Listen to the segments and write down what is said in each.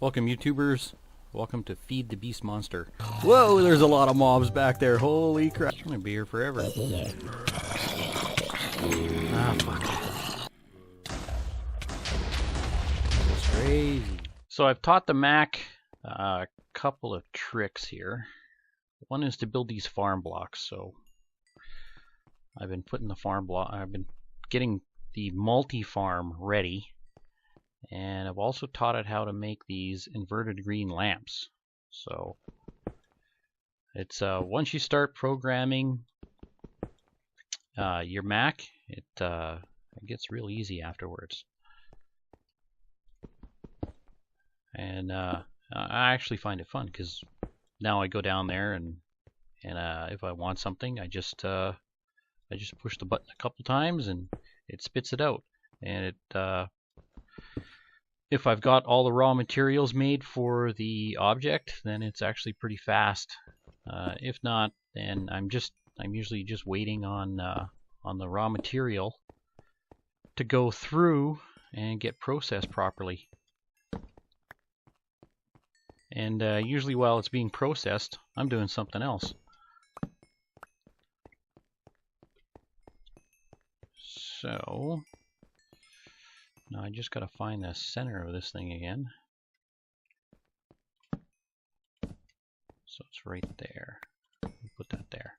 Welcome, YouTubers. Welcome to Feed the Beast Monster. Whoa, there's a lot of mobs back there. Holy crap. I'm gonna be here forever. Ah, fuck. It's crazy. So I've taught the Mac a couple of tricks here. One is to build these farm blocks. So I've been putting the farm block, I've been getting the MultiFarm ready. And I've also taught it how to make these inverted green lamps. So it's once you start programming your Mac, it gets real easy afterwards. And I actually find it fun because now I go down there and if I want something, I just push the button a couple times and it spits it out. And it if I've got all the raw materials made for the object, then it's actually pretty fast. If not, then I'm usually just waiting on the raw material to go through and get processed properly. And usually while it's being processed, I'm doing something else. So now I just gotta find the center of this thing again. So it's right there. Put that there.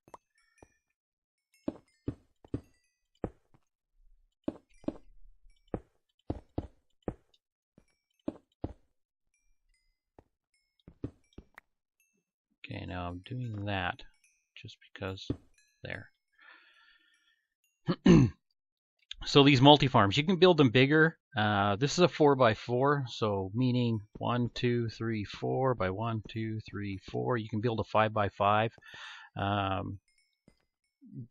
Okay, now I'm doing that just because there. So these multi-farms, you can build them bigger. This is a 4x4, so meaning 1, 2, 3, 4 by 1, 2, 3, 4. You can build a 5x5. The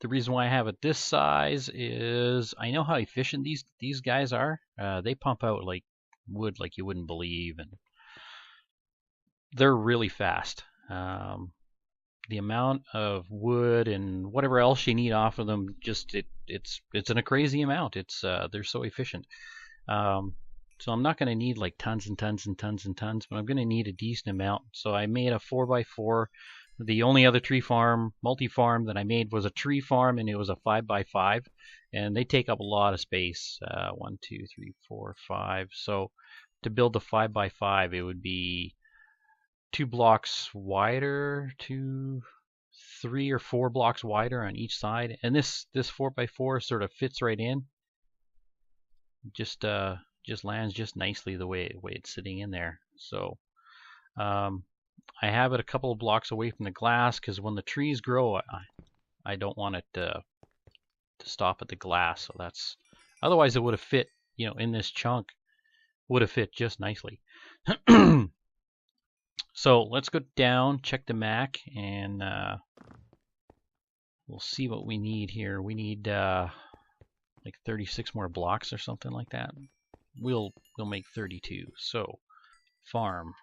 reason why I have it this size is I know how efficient these guys are. They pump out like wood like you wouldn't believe, and they're really fast. The amount of wood and whatever else you need off of them, just it's in a crazy amount. They're so efficient. So I'm not going to need like tons and tons and tons and tons, but I'm going to need a decent amount. So I made a 4x4. The only other tree farm, multi-farm that I made was a tree farm, and it was a 5x5, and they take up a lot of space. 1, 2, 3, 4, 5. So to build the 5x5, it would be 2 blocks wider, 2, 3 or 4 blocks wider on each side, and this 4x4 sort of fits right in. Just lands just nicely the way it's sitting in there. So I have it a couple of blocks away from the glass because when the trees grow, I don't want it to stop at the glass. So that's, otherwise it would have fit, in this chunk, would have fit just nicely. So let's go down, check the Mac, and we'll see what we need here. We need like 36 more blocks or something like that. We'll make 32. So farm.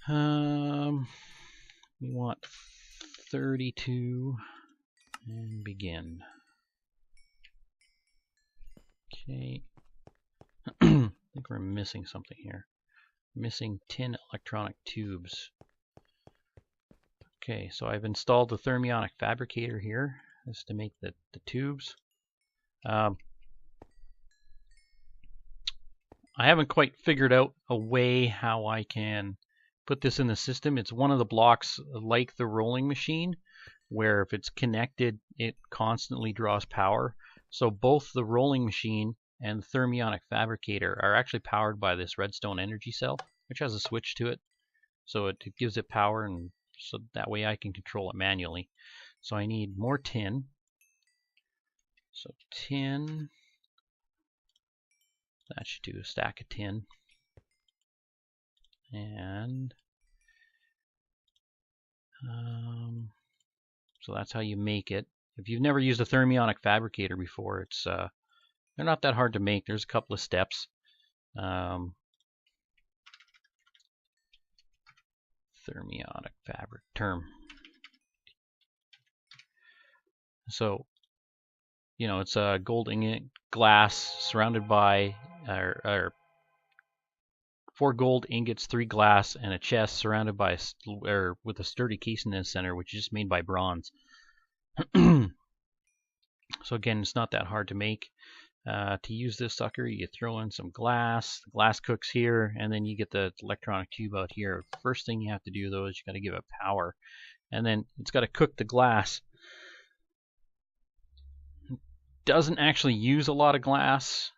We want 32 and begin. Okay. I think we're missing something here. Missing 10 electronic tubes. Okay, so I've installed the thermionic fabricator here. This is to make the tubes. I haven't quite figured out a way how I can put this in the system. It's one of the blocks like the rolling machine, where if it's connected, it constantly draws power. So both the rolling machine and the thermionic fabricator are actually powered by this redstone energy cell, which has a switch to it. So it gives it power, and so that way I can control it manually. So I need more tin. So tin, that should do a stack of tin. And so that's how you make it. If you've never used a thermionic fabricator before, it's they're not that hard to make. There's a couple of steps. Thermionic fabric term. So, it's a gold ingot glass surrounded by, or 4 gold ingots, 3 glass, and a chest surrounded by with a sturdy case in the center, which is just made by bronze. So again, it's not that hard to make. To use this sucker, you throw in some glass. The glass cooks here, and then you get the electronic tube out here. First thing you have to do, though, is you got to give it power, and then it's got to cook the glass. It doesn't actually use a lot of glass,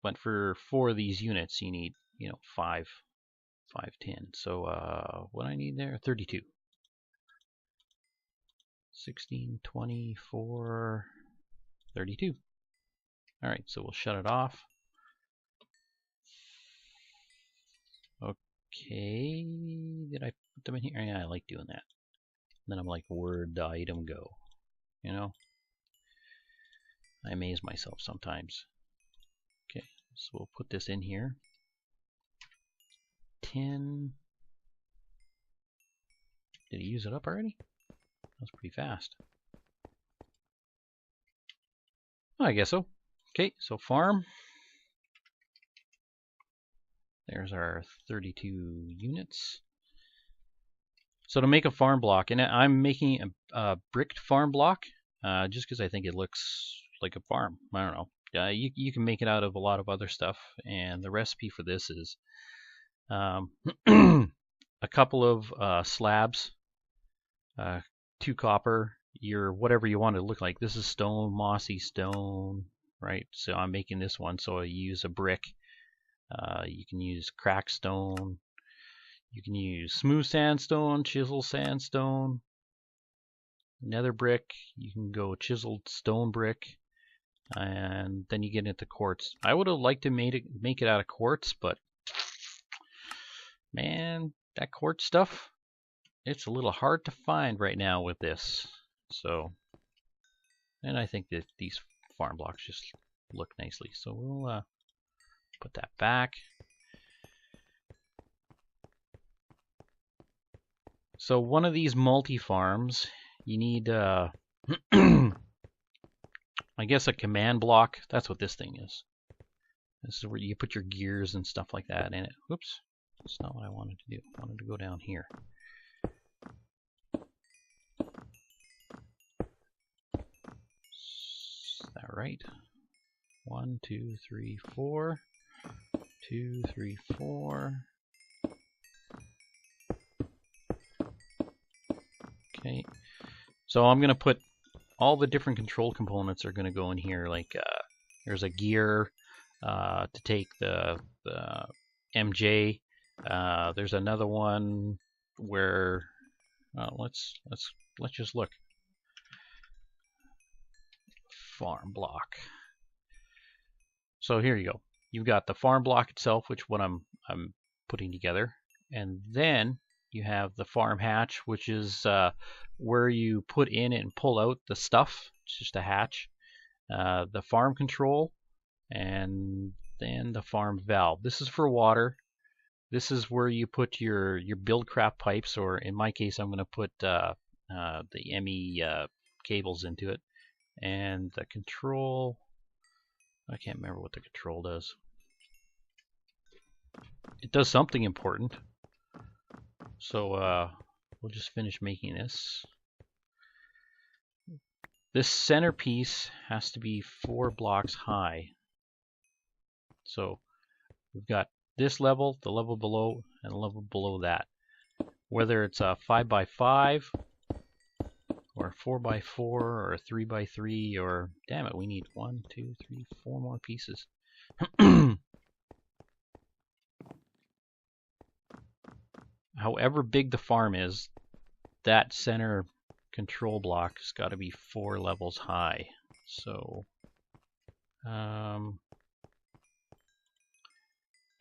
but for 4 of these units, you need 5 tin. So what I need there, 32. 16, 24, 32. Alright, so we'll shut it off. Okay, did I put them in here? Yeah, I like doing that. And then I'm like, where'd the item go? I amaze myself sometimes. Okay, so we'll put this in here. 10. Did he use it up already? That was pretty fast. I guess so. Okay, so farm. There's our 32 units. So to make a farm block, and I'm making a bricked farm block just because I think it looks like a farm. I don't know. You can make it out of a lot of other stuff, and the recipe for this is a couple of slabs, 2 copper, whatever you want it to look like. This is stone, mossy stone, right? So I'm making this one, so I use a brick. You can use cracked stone. You can use smooth sandstone, chisel sandstone, nether brick. You can go chiseled stone brick, and then you get into quartz. I would have liked to make it out of quartz, but man, that quartz stuff, it's a little hard to find right now with this. So, and I think that these farm blocks just look nicely. So we'll put that back. So one of these multi-farms, you need, I guess, a command block. That's what this thing is. This is where you put your gears and stuff like that in it. Whoops, that's not what I wanted to do. I wanted to go down here. Is that right? 1, 2, 3, 4. 2, 3, 4. Okay, so I'm going to put all the different control components are going to go in here. Like there's a gear to take the MJ. There's another one where let's just look. Farm block. So here you go. You've got the farm block itself, which what I'm putting together, and then you have the farm hatch, which is where you put in and pull out the stuff. It's just a hatch. The farm control, and then the farm valve. This is for water. This is where you put your buildcraft pipes, or in my case, I'm going to put the ME cables into it. And the control, I can't remember what the control does. It does something important. So we'll just finish making this. This centerpiece has to be 4 blocks high. So we've got this level, the level below, and the level below that. Whether it's a 5x5 or 4x4 or 3x3, or damn it, we need 1, 2, 3, 4 more pieces. However big the farm is, that center control block has got to be 4 levels high. So do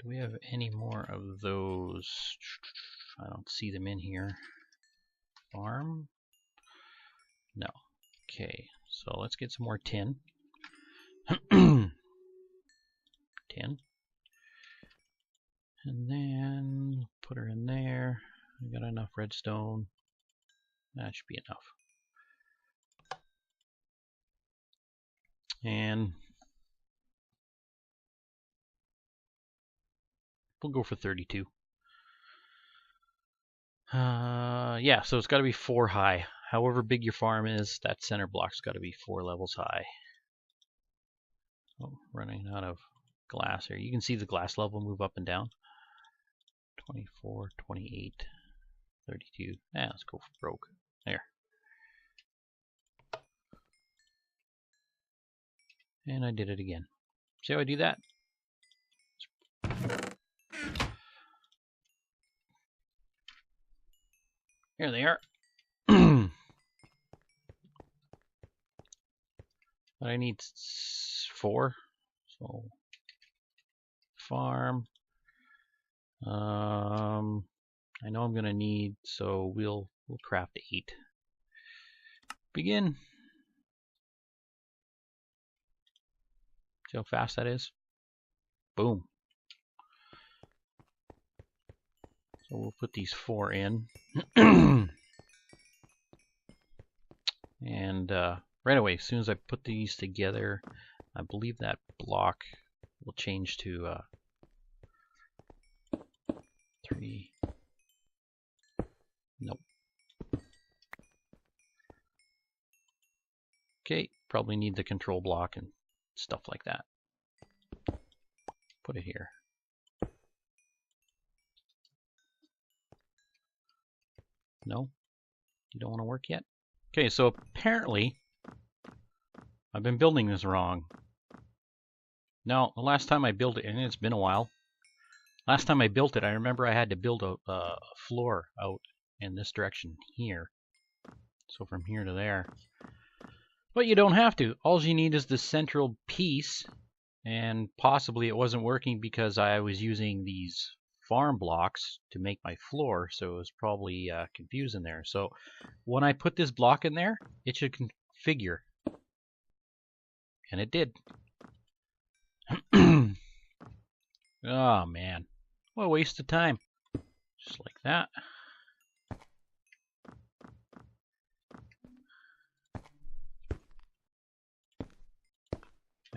we have any more of those? I don't see them in here. Farm? No. Okay, so let's get some more tin. 10. And then put her in there. We got enough redstone. That should be enough. And we'll go for 32. Yeah, so it's got to be 4 high. However big your farm is, that center block's got to be 4 levels high. Oh, running out of glass here. You can see the glass level move up and down. 24, 28, 32. Yeah, let's go for broke. There. And I did it again. See how I do that? Here they are. But I need 4. So farm. I know I'm gonna need, so we'll craft 8. Begin. See how fast that is? Boom. So we'll put these 4 in. And right away, as soon as I put these together, I believe that block will change to 3. Nope. Okay, probably need the control block and stuff like that. Put it here. No? You don't want to work yet? Okay, so apparently I've been building this wrong. Now, the last time I built it, and it's been a while, last time I built it, I remember I had to build a floor out in this direction here. So from here to there. But you don't have to. All you need is the central piece, and possibly it wasn't working because I was using these farm blocks to make my floor, so it was probably confusing there. So when I put this block in there, it should configure. And it did. Oh man, what a waste of time. Just like that.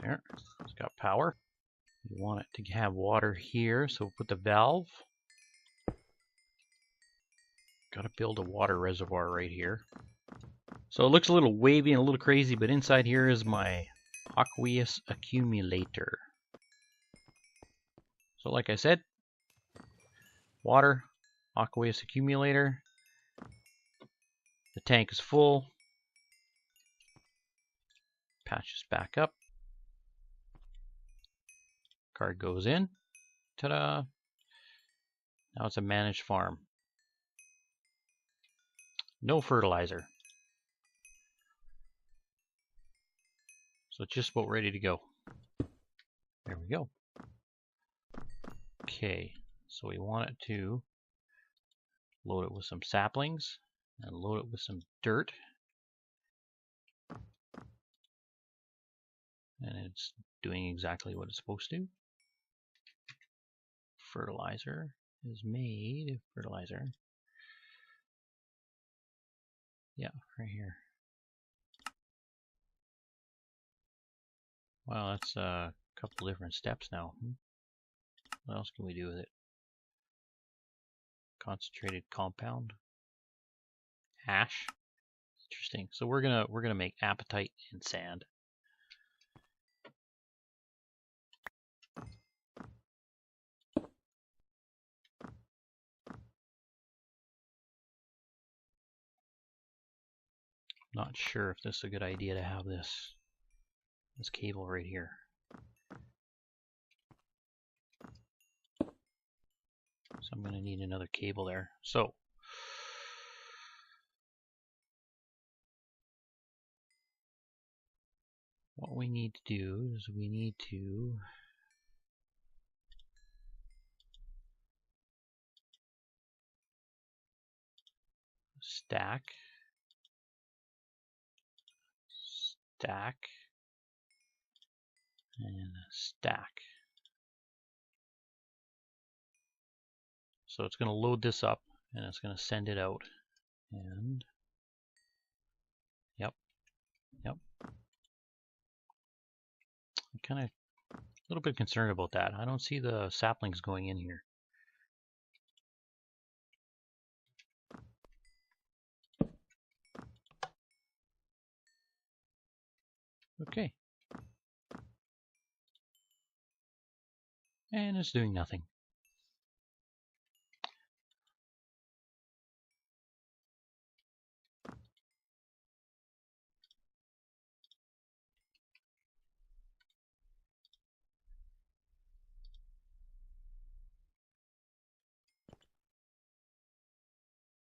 There, it's got power. You want it to have water here, so we'll put the valve. Got to build a water reservoir right here. So it looks a little wavy and a little crazy, but inside here is my aqueous accumulator. So like I said, water, aqueous accumulator. The tank is full. Patches back up. Card goes in. Ta-da! Now it's a managed farm. No fertilizer. So it's just about ready to go. There we go. Okay, so we want it to load it with some saplings and load it with some dirt. And it's doing exactly what it's supposed to. Fertilizer is made. Fertilizer. Yeah, right here. Wow, that's a couple different steps now. What else can we do with it? Concentrated compound. Ash. Interesting. So we're gonna make apatite and sand. Not sure if this is a good idea to have this cable right here. So I'm going to need another cable there. So what we need to do is we need to stack, and stack. So it's going to load this up and it's going to send it out. And yep. I'm kind of a little bit concerned about that. I don't see the saplings going in here. Okay. And it's doing nothing.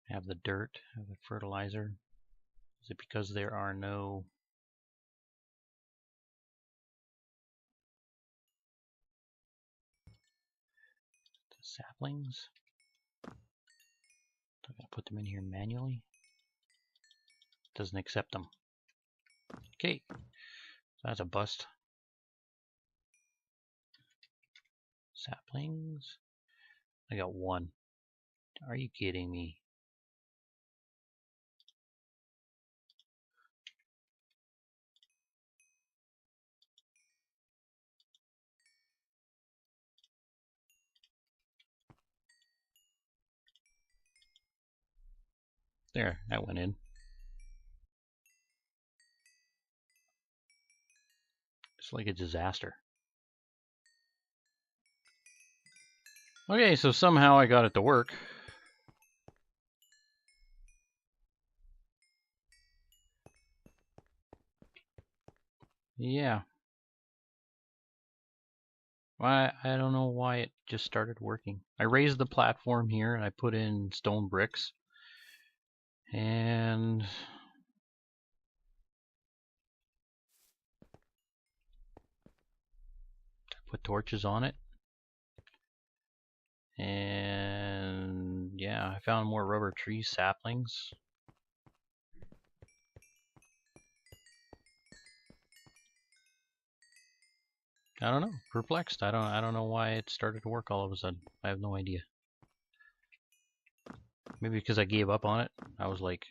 Have the dirt, have the fertilizer. Is it because there are no saplings? I'm gonna put them in here manually. Doesn't accept them. Okay, so that's a bust. Saplings. I got one. Are you kidding me? There, that went in. It's like a disaster. Okay, so somehow I got it to work. Yeah. I don't know why it just started working. I raised the platform here and I put in stone bricks. And put torches on it. And yeah, I found more rubber tree saplings. I don't know, perplexed. I don't know why it started to work all of a sudden. I have no idea. Maybe because I gave up on it. I was like,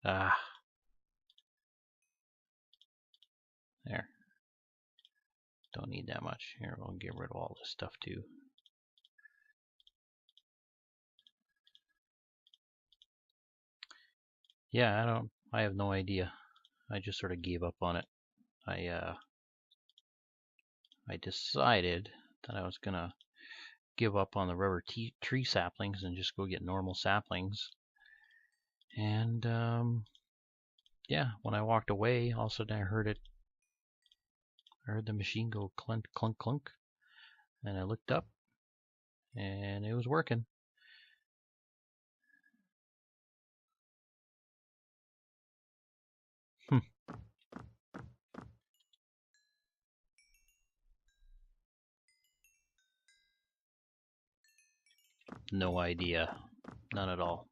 ah, there. Don't need that much. Here, we'll get rid of all this stuff too. Yeah, I have no idea. I just sort of gave up on it. I decided that I was gonna give up on the rubber tree saplings and just go get normal saplings. And yeah, when I walked away, all of a sudden I heard the machine go clunk, clunk, clunk, and I looked up, and it was working. No idea, none at all.